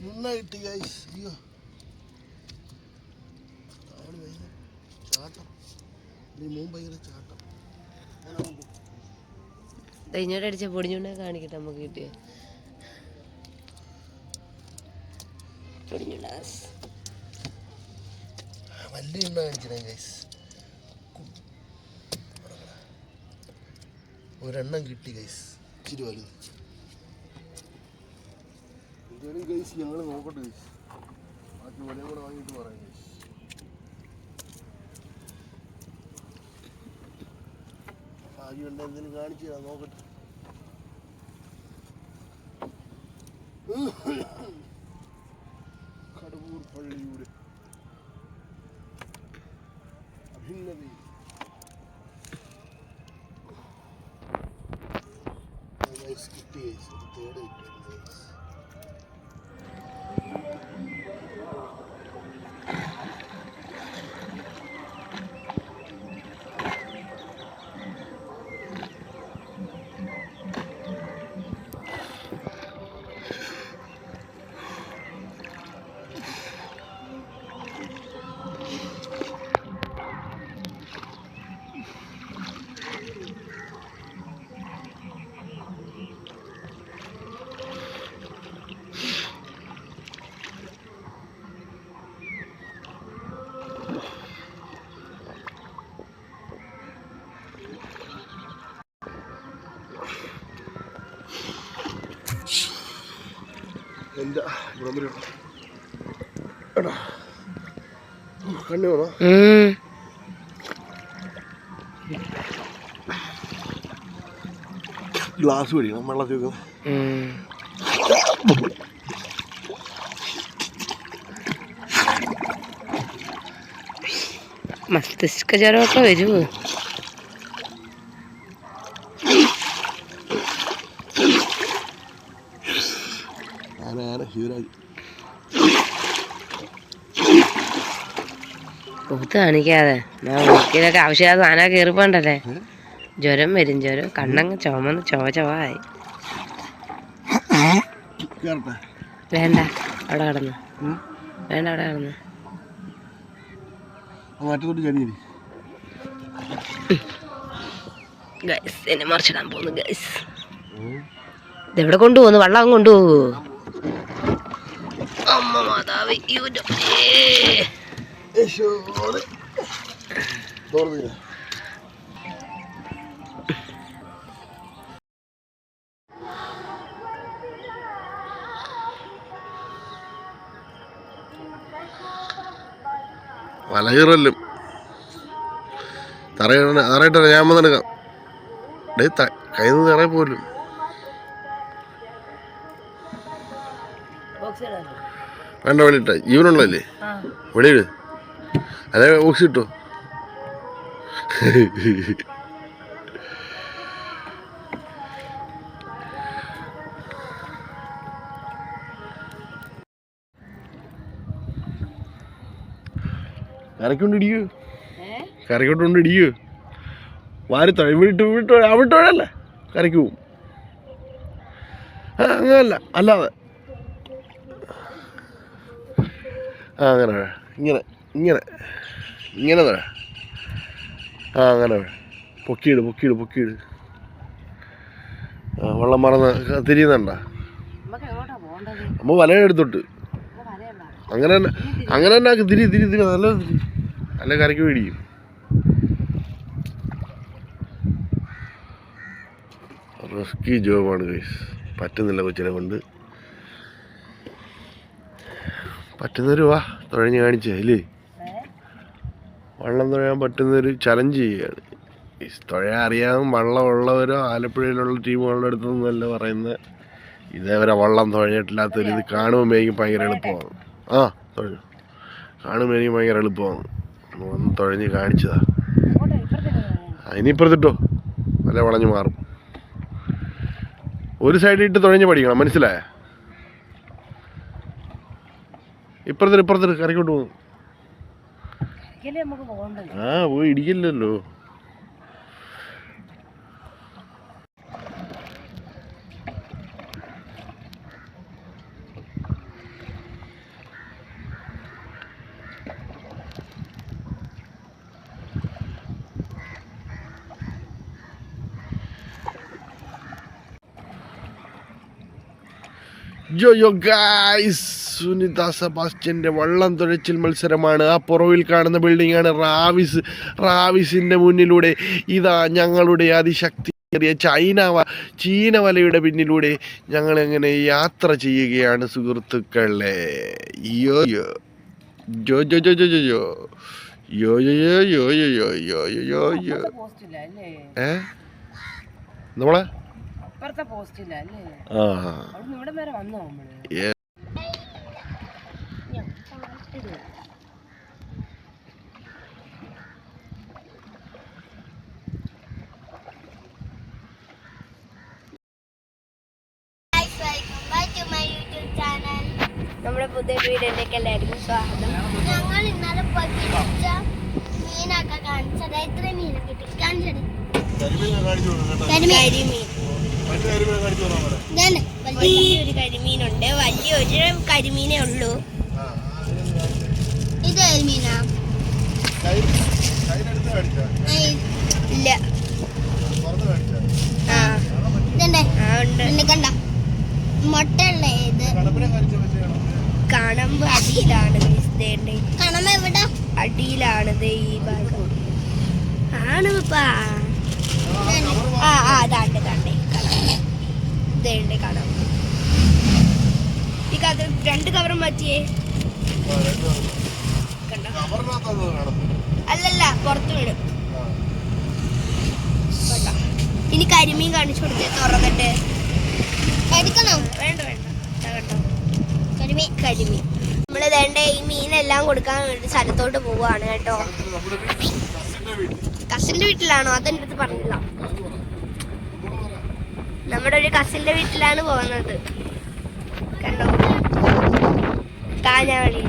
നന്നായിട്ട് ഗൈസ്. അയ്യോ ചാട്ടം, ഭയങ്കര ചാട്ടം. ഇങ്ങോട്ട് അടിച്ച പൊടിഞ്ഞുണ്ടെ കാണിക്കട്ടെ നമുക്ക് കിട്ടിയ വലിയ എണ്ണ കാണിച്ചില്ല ഗൈസ്. ഒരെണ്ണം കിട്ടി ഗൈസ്, ഇച്ചിരി വലുത്. എന്തായാലും ഗൈസ് ഞങ്ങൾ നോക്കട്ടെ ഗൈസ്, ബാക്കി വിലയും കൂടെ വാങ്ങിയിട്ട് പറയാം ഗൈസ്. ഭാഗ്യമുണ്ട് എന്തെങ്കിലും കാണിച്ചു തരാം, നോക്കട്ടെ. കടവൂർ പള്ളിയുടെ അഭിന്നതയിൽ കിട്ടി ഗൈസ്, ഒരു തേട് കിട്ടി ഗൈസ്. എന്താ എടാ കണ്ണു വേണോ? ഗ്ലാസ് പിടിക്കണം വെള്ളത്തിൽ വെക്കുന്നത്. മസ്തിഷ്ക ജ്വരമൊക്കെ വരുമോ? പൂത്ത് കാണിക്കാതെ ഇതൊക്കെ ആവശ്യമില്ലാത്ത സാധനം കയറിപ്പോണ്ടല്ലേ. ജ്വരം വരും, ജ്വരം കണ്ണങ്ങ് ചുമന്ന് ചൊവ്വായി. വേണ്ട അവിടെ കിടന്ന്, വേണ്ട അവിടെ കിടന്ന്. ഗൈസ് എന്നെ മറിച്ചിടാൻ പോകുന്നു ഗൈസ്. ഇതെവിടെ കൊണ്ടുപോകുന്നു? വള്ളം അങ്ങ് കൊണ്ടുപോകൂ. അമ്മ മാതാവ് വലകീറലും തറയിട്ട ഞാൻ വന്നെടുക്കാം. കയ്യിൽ നിന്ന് തറയിൽ പോലും വേണ്ട. വെളിയിട്ട ജീവനുള്ളല്ലേ, വെളിയിട്. അല്ലെ ഓക്സി ഇട്ടോ. കരക്കൊണ്ട് ഇടിക്കൂ, കരക്കോട്ടുണ്ട് ഇടിക്കൂ. വാരിത്തോ അവിട്ടോഴല്ലേ കരയ്ക്ക് പോവും. അങ്ങനല്ല, അല്ലാതെ അങ്ങനെ ഇങ്ങനെ ഇങ്ങനെ ഇങ്ങനെ അങ്ങനെ പൊക്കിയിട് പൊക്കിയിട് പൊക്കിയിട്. വെള്ളം മറന്ന് തിരിയുന്നുണ്ട. അമ്മ വലയെടുത്തോട്ട് അങ്ങനെ തന്നെ, അങ്ങനെ തന്നെ ആക്കി തിരി തിരി തിരി നല്ല തിരി, അല്ലെ കരയ്ക്ക് മേടിക്കും. റിസ്കി ജോബാണ് ഗൈസ്. പറ്റുന്നില്ല കൊച്ചിനെ കൊണ്ട്. പറ്റുന്നൊരു വാ തുഴഞ്ഞ് കാണിച്ചേ ഇല്ലേ. വള്ളം തുഴയാൻ പറ്റുന്നൊരു ചലഞ്ച് ചെയ്യുകയാണ്. തുഴയാൻ അറിയാവും വള്ളമുള്ളവരോ ആലപ്പുഴയിലുള്ള ടീമുകളുടെ അടുത്തൊന്നുമല്ല പറയുന്നത്. ഇതേവരെ വള്ളം തുഴഞ്ഞിട്ടില്ലാത്തൊരു ഇത് കാണുമ്പോൾ എനിക്ക് ഭയങ്കര എളുപ്പമാണ്. തുഴഞ്ഞു കാണുമ്പോൾ എനിക്ക് ഭയങ്കര എളുപ്പമാണ്. ഒന്ന് തുഴഞ്ഞ് കാണിച്ചതാ. ഇനിയിപ്പുറത്തിട്ടോ അല്ല വളഞ്ഞു മാറും. ഒരു സൈഡിട്ട് തുഴഞ്ഞ് പഠിക്കണം, മനസ്സിലായ? ഇപ്പുറത്ത് കരക്കോട്ട് പോകും. പോയി ഇടിക്കില്ലല്ലോ. യോ ഗായ്സ്, സുനിത സെബാസ്റ്റ്യന്റെ വള്ളം തുഴച്ചിൽ മത്സരമാണ്. ആ പുറവിൽ കാണുന്ന ബിൽഡിംഗ് ആണ് റാവിസിന്റെ മുന്നിലൂടെ ഇതാ ഞങ്ങളുടെ അതിശക്തിയേറിയ ചീന വലയുടെ പിന്നിലൂടെ ഞങ്ങൾ എങ്ങനെ യാത്ര ചെയ്യുകയാണ് സുഹൃത്തുക്കളെ. യോ യോ ജോ ജോ ജോ ജോ ജോ യോ യോ യോ യോ യോ യോ യോ യോ യോ. നമ്മളെ ആ നമ്മുടെ പുതിയ വീഡിയോയിലേക്ക് എല്ലാവർക്കും സ്വാഗതം. ഞങ്ങൾ ഇന്നലെ പൊരിച്ച മീനൊക്കെ കാണിച്ചത്. എത്ര മീനെ കിട്ടി കാണിച്ചത്? വലിയൊരു കരിമീനുണ്ട്. വലിയൊരു കരിമീനേ ഉള്ളൂ. ഇത് കരിമീനാ? ഇല്ല. കണ്ട മുട്ടല്ലേ ഇത്? കണമ്പ് അടിയിലാണ്. കണമ്പ് എവിടെ? അടിയിലാണത് ഈ ഭാഗം ആണ്. അതാണ്ട് കണ്ടേ ഇതേണ്ട് കണമ്പ്. ഈ രണ്ട് കവറും മാറ്റിയേ. അല്ലല്ല, പുറത്ത് വീടും. ഇനി കരിമീൻ കാണിച്ചു കൊടുത്തേ തുറന്നിട്ട്. എടുക്കണോ? വേണ്ട വേണ്ട, കേട്ടോ. കരിമീൻ നമ്മള് വേണ്ട ഈ മീനെല്ലാം കൊടുക്കാൻ വേണ്ടി സ്ഥലത്തോട്ട് പോവാണ് കേട്ടോ. കസിന്റെ വീട്ടിലാണോ? അതെന്റെ അടുത്ത് പറഞ്ഞില്ല. നമ്മുടെ ഒരു കസിന്റെ വീട്ടിലാണ് പോകുന്നത് കണ്ടോ. കാഞ്ഞാവളി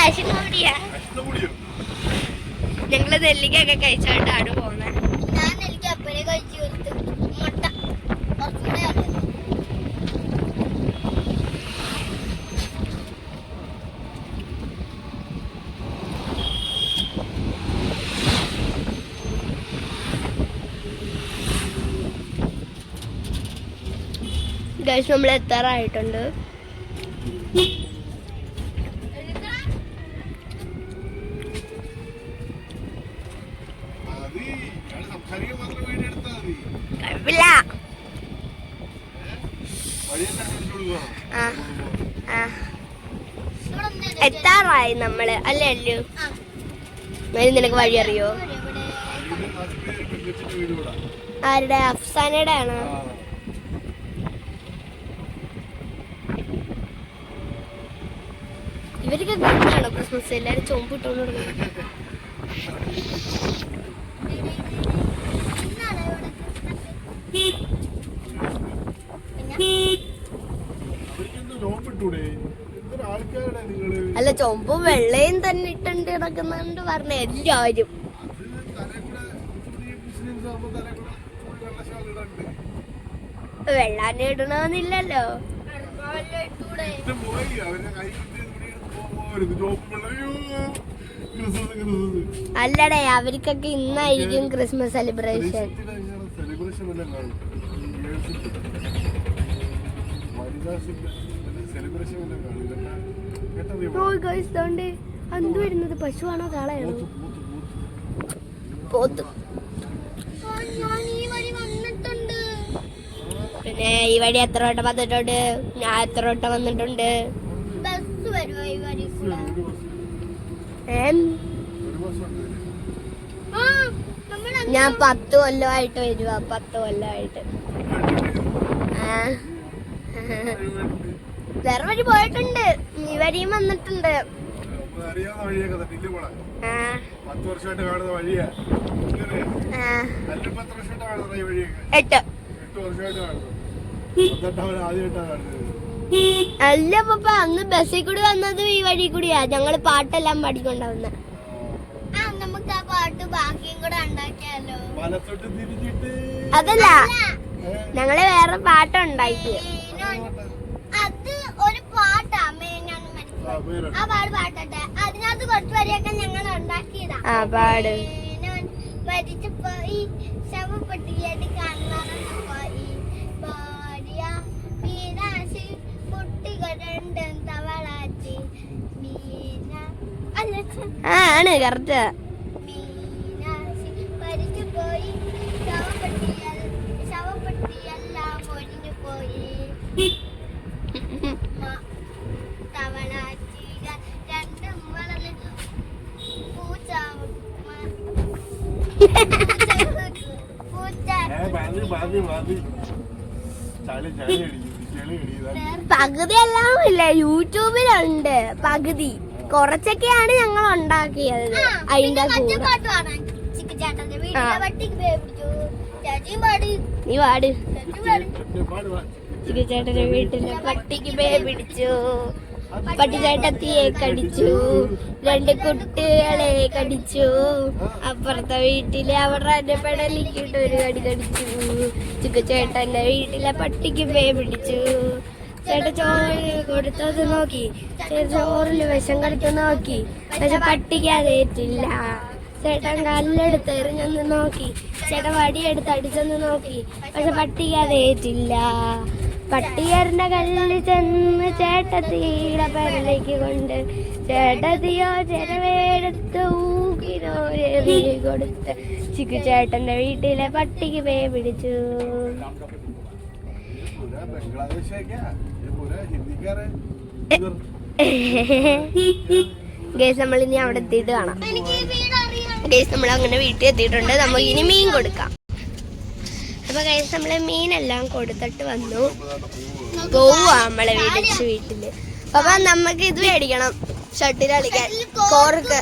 അശ്നമുടിയാ. ഞങ്ങള് നെല്ലിക്കൊക്കെ കഴിച്ചോണ്ടാണ് പോകുന്നത്. ഞാൻ നെല്ലിക്ക അപ്പനെ കഴിച്ചു കൊടുത്തു. മുട്ട ഗൈസ്, നമ്മൾ എത്താറായിട്ടുണ്ട്. എത്താറായി നമ്മള് അല്ലേ? അല്ലു നിനക്ക് വഴി അറിയോ? ആരുടെ? അഫ്സാനയുടെ ആണോ? ഇവർക്ക് ഗുണ്ടാണോ ക്രിസ്മസ്? എല്ലാരും ചൊമ്പിട്ടോണ്ട് തുടങ്ങി. അല്ല, ചൊമ്പും വെള്ളയും തന്നെ ഇട്ടുണ്ട് കിടക്കുന്നുണ്ട് പറഞ്ഞ എല്ലാരും. വെള്ളാൻ ഇടണമെന്നില്ലല്ലോ. അല്ലടേ, അവർക്കൊക്കെ ഇന്നായിരിക്കും ക്രിസ്മസ് സെലിബ്രേഷൻ. എന്ത് വരുന്നത്? പശുവാണോ കാളയാണോ? പോത്ത്. പിന്നെ ഈ വഴി എത്ര വട്ടം വന്നിട്ടുണ്ട്? ഞാൻ എത്ര വട്ടം വന്നിട്ടുണ്ട്? ഞാൻ 10 കൊല്ലമായിട്ട് വരുവാ. 10 കൊല്ലമായിട്ട്. വേറെ വഴി പോയിട്ടുണ്ട്. ഈ വഴിയും വന്നിട്ടുണ്ട്. 8. അല്ല പപ്പ, അന്ന് ബസ്സിൽ കൂടി വന്നത് ഈ വഴി കൂടിയാ. ഞങ്ങള് പാട്ടെല്ലാം പാടിക്കൊണ്ടാവുന്ന. നമുക്ക് ആ പാട്ട് ബാക്കിയും കൂടെ ഉണ്ടാക്കിയാലോ? അതല്ല, ഞങ്ങള് വേറെ പാട്ടുണ്ടാക്കി. അത് ഒരു പാട്ടാ. ആ പാട്ടട്ടെ. അതിനകത്ത് കുറച്ച് വരെയൊക്കെ ഞങ്ങൾ ഉണ്ടാക്കിയതാ. ആ പാട്. മരിച്ചപ്പോ ഈ ശവപ്പെട്ടിയായിട്ട് കാണാൻ പോയി. രണ്ടും തവളാച്ചി മീന ആണ് കറക്റ്റ്. മീനാക്ഷി മരിച്ചു പോയി, ശവപ്പെട്ടിയെല്ലാം ഒഴിഞ്ഞു പോയി. തവളാച്ചിക രണ്ടും വളർന്ന് പൂച്ച പകുതിയെല്ലാം ഇല്ല, യൂട്യൂബിലുണ്ട് പകുതി. കുറച്ചൊക്കെയാണ് ഞങ്ങൾ ഉണ്ടാക്കിയത്. അതിന്റെ നീ പാട്. ചിക്കുചേട്ടന്റെ വീട്ടിലെ പട്ടിക്ക് പേ പിടിച്ചു, പട്ടിച്ചേട്ടത്തിയെ കടിച്ചു, രണ്ട് കുട്ടികളെ കടിച്ചു. അപ്പുറത്തെ വീട്ടിലെ അവരുടെ പെടലിക്കിട്ട് ഒരു കടി കടിച്ചു. ചിക്കുചേട്ടന്റെ വീട്ടിലെ പട്ടിക്ക് പേ പിടിച്ചു. ചേട്ടൻ ചോറ് കൊടുത്തത് നോക്കി, ചോറിൽ വിഷം കടുത്ത് നോക്കി, പക്ഷെ പട്ടിക്ക് അതേറ്റില്ല. ചേട്ടൻ കല്ലെടുത്ത് എറിഞ്ഞെന്ന് നോക്കി, ചേട്ടൻ വടിയെടുത്ത് അടിച്ചെന്ന് നോക്കി, പക്ഷെ പട്ടിക്ക് അതേറ്റില്ല. പട്ടിയാറിന്റെ കല്ലിൽ ചെന്ന് ചേട്ടത്തിയുടെ പെരലേക്ക് കൊണ്ട്, ചേട്ടത്തിയോ ചെലവേടുത്ത് ഊക്കിനോ എറി കൊടുത്ത് ചിക്കുചേട്ടന്റെ വീട്ടിലെ പട്ടിക്ക് പേ പിടിച്ചു. ഗൈസ് നമ്മൾ ഇനി അവിടെ എത്തിയിട്ട് കാണാം. ഗൈസ് നമ്മൾ അങ്ങനെ വീട്ടിൽ എത്തിയിട്ടുണ്ട്. നമുക്ക് ഇനി മീൻ കൊടുക്കാം. അപ്പൊ ഗൈസ് നമ്മള് മീനെല്ലാം കൊടുത്തിട്ട് വന്നു. പോവാ നമ്മളെ വീട്ടില്. അപ്പൊ നമുക്ക് ഇത് മേടിക്കണം, ഷട്ടിൽ കളിക്കാൻ കോർക്ക്.